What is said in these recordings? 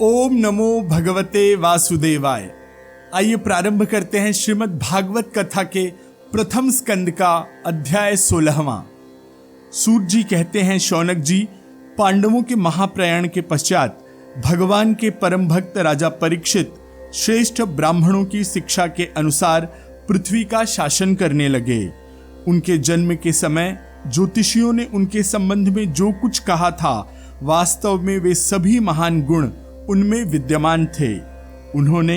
ओम नमो भगवते वासुदेवाय। आइए प्रारंभ करते हैं श्रीमद् भागवत कथा के प्रथम स्कंद का अध्याय 16वां। सूत जी कहते हैं, शौनक जी, पांडवों के महाप्रयाण के पश्चात भगवान के परम भक्त राजा परीक्षित श्रेष्ठ ब्राह्मणों की शिक्षा के अनुसार पृथ्वी का शासन करने लगे। उनके जन्म के समय ज्योतिषियों ने उनके संबंध में जो कुछ कहा था, वास्तव में वे सभी महान गुण उनमें विद्यमान थे। उन्होंने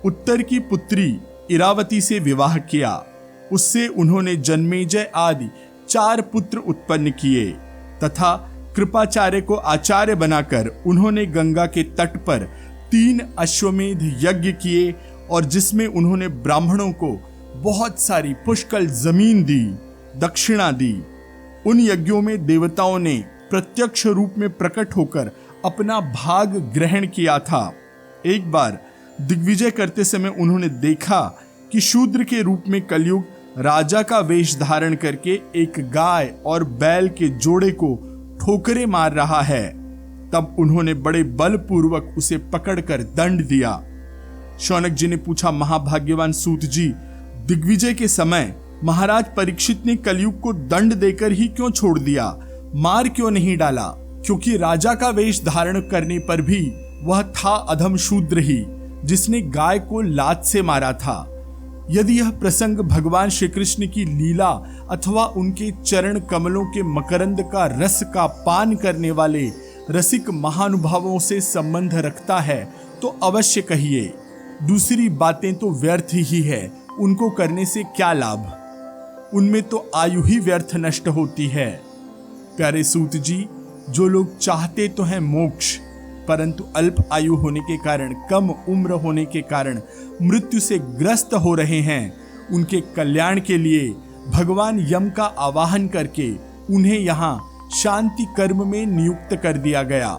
उत्तर की पुत्री इरावती से विवाह किया। उससे उन्होंने जन्मेजय आदि 4 पुत्र उत्पन्न किए तथा कृपाचार्य को आचार्य बनाकर उन्होंने गंगा के तट पर 3 अश्वमेध यज्ञ किए और जिसमें उन्होंने ब्राह्मणों को बहुत सारी पुष्कल जमीन दी, दक्षिणा दी। उन यज्ञों में देवताओं ने प्रत्यक्ष रूप में प्रकट होकर अपना भाग ग्रहण किया था। एक बार दिग्विजय करते समय उन्होंने देखा कि शूद्र के रूप में कलयुग राजा का वेश धारण करके एक गाय और बैल के जोड़े को ठोकरे मार रहा है। तब उन्होंने बड़े बलपूर्वक उसे पकड़कर दंड दिया। शौनक जी ने पूछा, महाभाग्यवान सूत जी, दिग्विजय के समय महाराज परीक्षित ने कलयुग को दंड देकर ही क्यों छोड़ दिया, मार क्यों नहीं डाला? क्योंकि राजा का वेश धारण करने पर भी वह था अधम शूद्र ही, जिसने गाय को लात से मारा था। यदि यह प्रसंग भगवान श्री कृष्ण की लीला अथवा उनके चरण कमलों के मकरंद का रस का पान करने वाले रसिक महानुभावों से संबंध रखता है तो अवश्य कहिए। दूसरी बातें तो व्यर्थ ही है, उनको करने से क्या लाभ? उनमें तो आयु ही व्यर्थ नष्ट होती है। प्यारे सूत जी, जो लोग चाहते तो हैं मोक्ष, परंतु अल्प आयु होने के कारण, कम उम्र होने के कारण मृत्यु से ग्रस्त हो रहे हैं, उनके कल्याण के लिए भगवान यम का आवाहन करके उन्हें यहाँ शांति कर्म में नियुक्त कर दिया गया।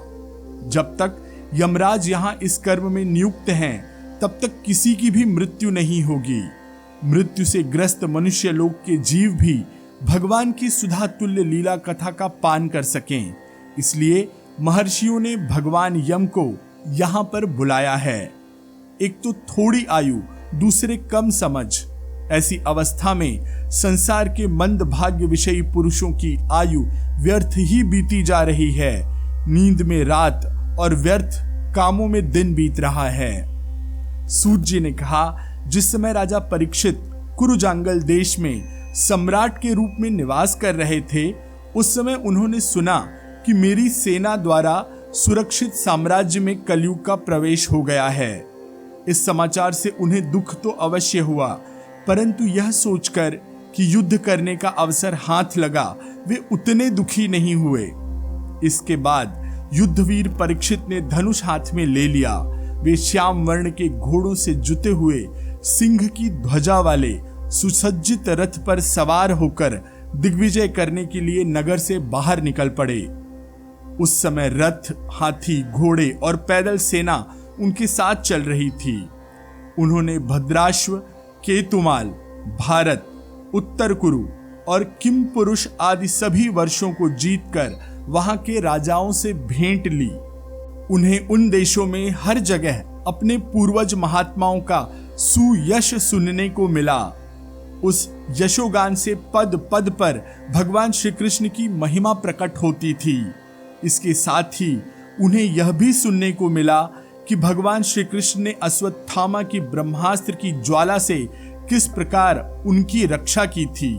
जब तक यमराज यहाँ इस कर्म में नियुक्त हैं, तब तक किसी की भी मृत्यु नहीं होगी। मृत्यु से ग्रस्त मनुष्य लोक के जीव भी भगवान की सुधा तुल्य लीला कथा का पान कर सकें, इसलिए महर्षियों ने भगवान यम को यहाँ पर बुलाया है। एक तो थोड़ी आयु, दूसरे कम समझ। ऐसी अवस्था में संसार के मंद भाग्य विषयी पुरुषों की आयु व्यर्थ ही बीती जा रही है। नींद में रात और व्यर्थ कामों में दिन बीत रहा है। सूत जी ने कहा, जिस समय राजा परीक्षित कुरुजांगल देश में सम्राट के रूप में निवास कर रहे थे, उस समय उन्होंने सुना कि मेरी सेना द्वारा सुरक्षित साम्राज्य में कलयुग का प्रवेश हो गया है। इस समाचार से उन्हें दुख तो अवश्य हुआ, परंतु यह सोचकर कि युद्ध करने का अवसर हाथ लगा, वे उतने दुखी नहीं हुए। इसके बाद युद्धवीर परीक्षित ने धनुष हाथ में ले लिया। वे श्याम वर्ण के घोड़ों से जुते हुए सिंह की ध्वजा वाले सुसज्जित रथ पर सवार होकर दिग्विजय करने के लिए नगर से बाहर निकल पड़े। उस समय रथ, हाथी, घोड़े और पैदल सेना उनके साथ चल रही थी। उन्होंने भद्राश्व, केतुमाल, भारत, उत्तर कुरु और किम पुरुष आदि सभी वर्षों को जीतकर वहां के राजाओं से भेंट ली। उन्हें उन देशों में हर जगह अपने पूर्वज महात्माओं का सुयश सुनने को मिला। उस यशोगान से पद पद पर भगवान श्री कृष्ण की महिमा प्रकट होती थी। इसके साथ ही उन्हें यह भी सुनने को मिला कि भगवान श्री कृष्ण ने अश्वत्थामा की ब्रह्मास्त्र की ज्वाला से किस प्रकार उनकी रक्षा की थी।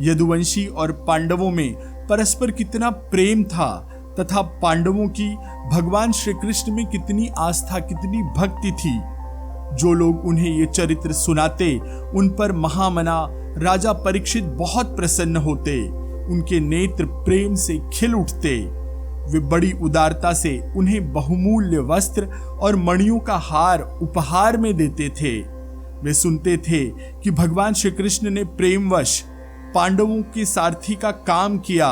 यदुवंशी और पांडवों में परस्पर कितना प्रेम था तथा पांडवों की भगवान श्री कृष्ण में कितनी आस्था, कितनी भक्ति थी। जो लोग उन्हें ये चरित्र सुनाते, उन पर महामना राजा परीक्षित बहुत प्रसन्न होते। उनके नेत्र प्रेम से खिल उठते। वे बड़ी उदारता से उन्हें बहुमूल्य वस्त्र और मणियों का हार उपहार में देते थे। वे सुनते थे कि भगवान श्री कृष्ण ने प्रेमवश पांडवों के सारथी का काम किया,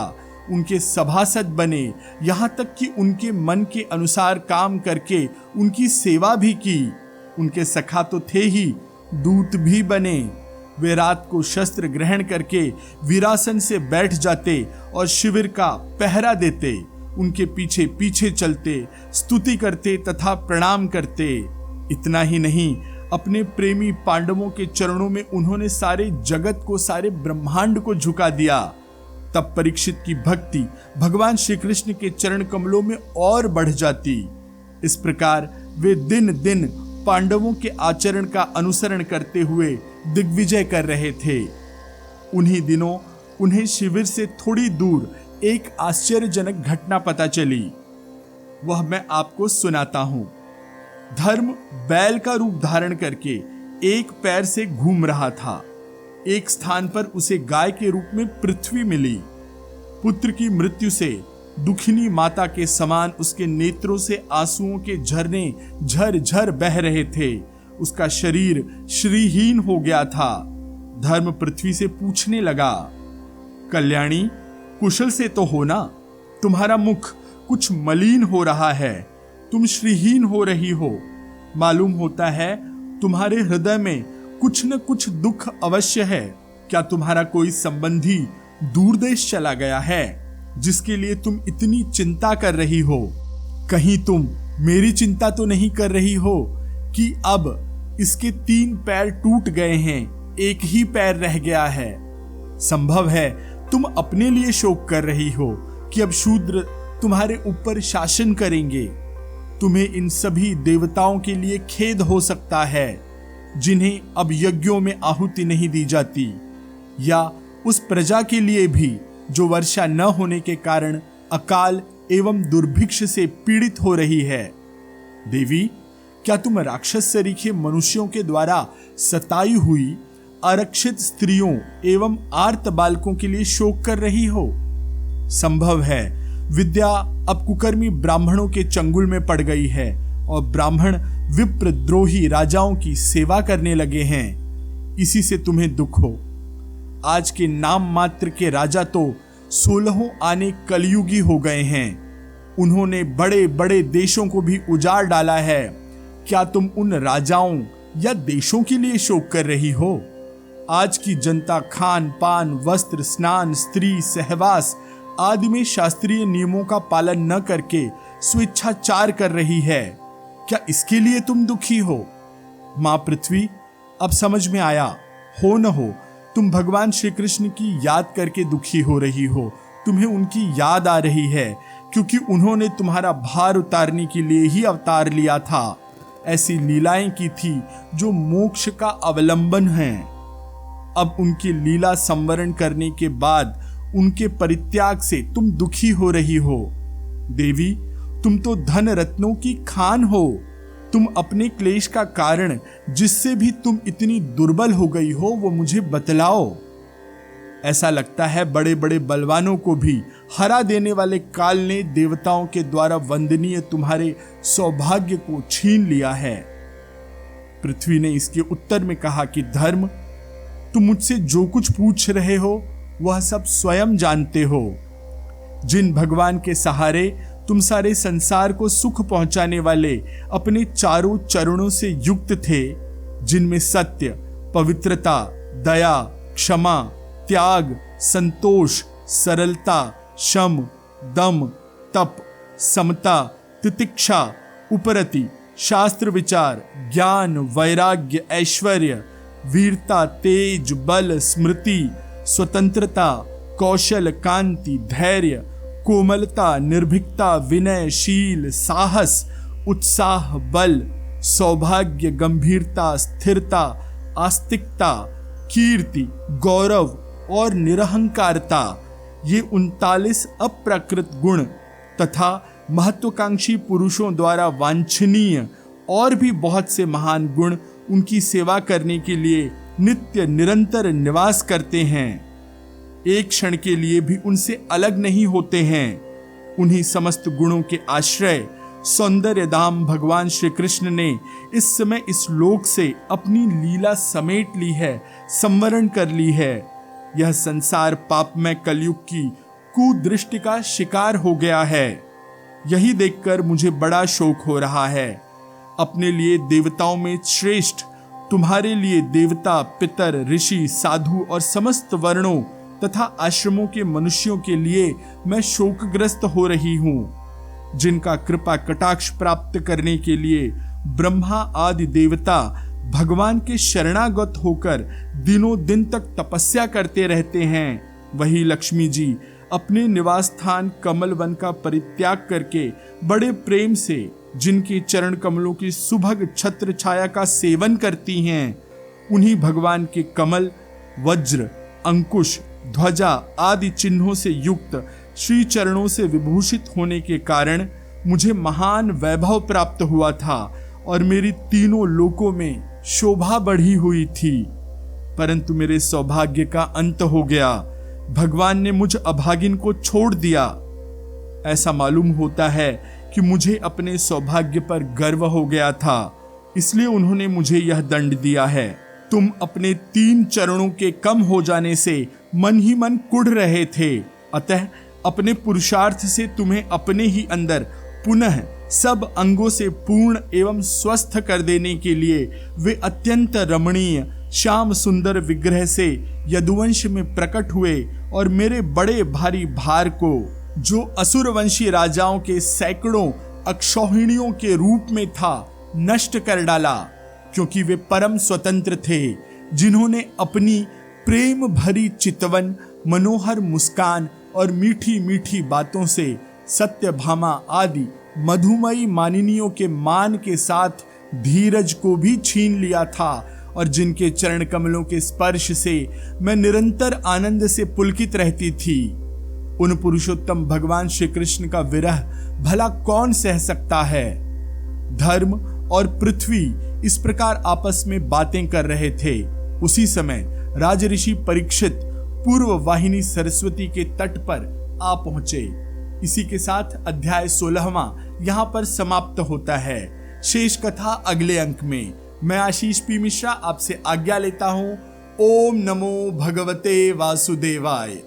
उनके सभासद बने, यहाँ तक कि उनके मन के अनुसार काम करके उनकी सेवा भी की। उनके सखा तो थे ही, दूत भी बने। वे रात को शस्त्र ग्रहण करके वीरासन से बैठ जाते और शिविर का पहरा देते। उनके पीछे पीछे चलते, स्तुति करते तथा प्रणाम करते। इतना ही नहीं, अपने प्रेमी पांडवों के चरणों में उन्होंने सारे जगत को, सारे ब्रह्मांड को झुका दिया। तब परीक्षित की भक्ति भगवान श्री कृष्ण के चरण कमलों में और बढ़ जाती। इस प्रकार वे दिन दिन पांडवों के आचरण का अनुसरण करते हुए दिग्विजय कर रहे थे। उन्हीं दिनों उन्हें शिविर से थोड़ी दूर एक आश्चर्यजनक घटना पता चली। वह मैं आपको सुनाता हूं। धर्म बैल का रूप धारण करके एक पैर से घूम रहा था। एक स्थान पर उसे गाय के रूप में पृथ्वी मिली। पुत्र की मृत्यु से दुखिनी माता के समान उसके नेत्रों से आंसुओं के झरने झर झर बह रहे थे। उसका शरीर श्रीहीन हो गया था। धर्म पृथ्वी से पूछने लगा, कल्याणी, कुशल से तो हो ना? तुम्हारा मुख कुछ मलिन हो रहा है, तुम श्रीहीन हो रही हो। मालूम होता है तुम्हारे हृदय में कुछ न कुछ दुख अवश्य है। क्या तुम्हारा कोई संबंधी दूर देश चला गया है जिसके लिए तुम इतनी चिंता कर रही हो? कहीं तुम मेरी चिंता तो नहीं कर रही हो कि अब इसके 3 पैर टूट गए हैं, एक ही पैर रह गया है? संभव है तुम अपने लिए शोक कर रही हो कि अब शूद्र तुम्हारे ऊपर शासन करेंगे। तुम्हें इन सभी देवताओं के लिए खेद हो सकता है जिन्हें अब यज्ञों में आहुति नहीं दी जाती, या उस प्रजा के लिए भी जो वर्षा न होने के कारण अकाल एवं दुर्भिक्ष से पीड़ित हो रही है। देवी, क्या तुम राक्षस सरीखे मनुष्यों के द्वारा सताई हुई आरक्षित स्त्रियों एवं आर्त बालकों के लिए शोक कर रही हो? संभव है विद्या अब कुकर्मी ब्राह्मणों के चंगुल में पड़ गई है और ब्राह्मण विप्रद्रोही राजाओं की सेवा करने लगे हैं। इसी से तुम्हें दुख हो। आज के नाम मात्र के राजा तो 16 आने कलयुगी हो गए हैं। उन्होंने बड़े बड़े देशों को भी उजाड़ डाला है। क्या तुम उन राजाओं या देशों के लिए शोक कर रही हो? आज की जनता खान पान, वस्त्र, स्नान, स्त्री सहवास आदि में शास्त्रीय नियमों का पालन न करके स्वेच्छाचार कर रही है। क्या इसके लिए तुम दुखी हो? मां पृथ्वी, अब समझ में आया, हो न हो तुम भगवान श्री कृष्ण की याद करके दुखी हो रही हो। तुम्हें उनकी याद आ रही है क्योंकि उन्होंने तुम्हारा भार उतारने के लिए ही अवतार लिया था। ऐसी लीलाएं की थी जो मोक्ष का अवलंबन है। अब उनकी लीला संवरण करने के बाद उनके परित्याग से तुम दुखी हो रही हो। देवी, तुम तो धन रत्नों की खान हो। तुम अपने क्लेश का कारण, जिससे भी तुम इतनी दुर्बल हो गई हो, वो मुझे बतलाओ। ऐसा लगता है बड़े बड़े बलवानों को भी हरा देने वाले काल ने देवताओं के द्वारा वंदनीय तुम्हारे सौभाग्य को छीन लिया है। पृथ्वी ने इसके उत्तर में कहा कि धर्म, तुम मुझसे जो कुछ पूछ रहे हो वह सब स्वयं जानते हो। जिन भगवान के सहारे तुम सारे संसार को सुख पहुंचाने वाले अपने चारों चरणों से युक्त थे, जिनमें सत्य, पवित्रता, दया, क्षमा, त्याग, संतोष, सरलता, शम, दम, तप, समता, तितिक्षा, उपरति, शास्त्र विचार, ज्ञान, वैराग्य, ऐश्वर्य, वीरता, तेज, बल, स्मृति, स्वतंत्रता, कौशल, कांति, धैर्य, कोमलता, निर्भीकता, विनय, शील, साहस, उत्साह, बल, सौभाग्य, गंभीरता, स्थिरता, आस्तिकता, कीर्ति, गौरव और निरहंकारता, ये 39 अप्राकृत गुण तथा महत्वाकांक्षी पुरुषों द्वारा वांछनीय और भी बहुत से महान गुण उनकी सेवा करने के लिए नित्य निरंतर निवास करते हैं। एक क्षण के लिए भी उनसे अलग नहीं होते हैं। उन्हीं समस्त गुणों के आश्रय सौंदर्य धाम भगवान श्री कृष्ण ने इस समय इस लोक से अपनी लीला समेट ली है, संवरण कर ली है। यह संसार पापमय कलयुग की कुदृष्टि का शिकार हो गया है। यही देखकर मुझे बड़ा शोक हो रहा है। अपने लिए देवताओं में श्रेष्ठ, तुम्हारे लिए देवता, पितर, ऋषि, साधु और समस्त वर्णों तथा आश्रमों के मनुष्यों के लिए मैं शोकग्रस्त हो रही हूँ, जिनका कृपा कटाक्ष प्राप्त करने के लिए ब्रह्मा आदि देवता भगवान के शरणागत होकर दिनों दिन तक तपस्या करते रहते हैं, वही लक्ष्मी जी अपने निवास स्थान कमल वन का परित्याग करके बड़े प्रेम से जिनके चरण कमलों की सुभग छत्र छाया का सेवन करती हैं, उन्हीं भगवान के कमल, वज्र, अंकुश, ध्वजा आदि चिन्हों से युक्त श्री चरणों से विभूषित होने के कारण मुझे महान वैभव प्राप्त हुआ था और मेरी तीनों लोकों में शोभा बढ़ी हुई थी। परंतु मेरे सौभाग्य का अंत हो गया, भगवान ने मुझ अभागिन को छोड़ दिया। ऐसा मालूम होता है कि मुझे अपने सौभाग्य पर गर्व हो गया था, इसलिए उन्होंने मुझे यह दंड दिया है। तुम अपने 3 चरणों के कम हो जाने से मन ही मन कुढ़ रहे थे, अतः अपने पुरुषार्थ से तुम्हें अपने ही अंदर पुनः सब अंगों से पूर्ण एवं स्वस्थ कर देने के लिए वे अत्यंत रमणीय श्याम सुंदर विग्रह से यदुवंश में प्रकट हुए और मेरे बड़े भारी भार को, जो असुरवंशी राजाओं के सैकड़ों अक्षौहिणियों के रूप में था, नष्ट कर डाला, क्योंकि वे परम स्वतंत्र थे, जिन्होंने अपनी प्रेम भरी चितवन, मनोहर मुस्कान और मीठी मीठी बातों से सत्यभामा आदि मधुमयी मानिनियों के मान के साथ धीरज को भी छीन लिया था, और जिनके चरण कमलों के स्पर्श से मैं निरंतर आनंद से पुलकित रहती थी। उन पुरुषोत्तम भगवान श्री कृष्ण का विरह भला कौन सह सकता है। धर्म और पृथ्वी इस प्रकार आपस में बातें कर रहे थे। उसी समय राजऋषि परीक्षित पूर्व वाहिनी सरस्वती के तट पर आ पहुंचे। इसी के साथ अध्याय 16वां यहाँ पर समाप्त होता है। शेष कथा अगले अंक में। मैं आशीष पी मिश्रा आपसे आज्ञा लेता हूँ। ओम नमो भगवते वासुदेवाय।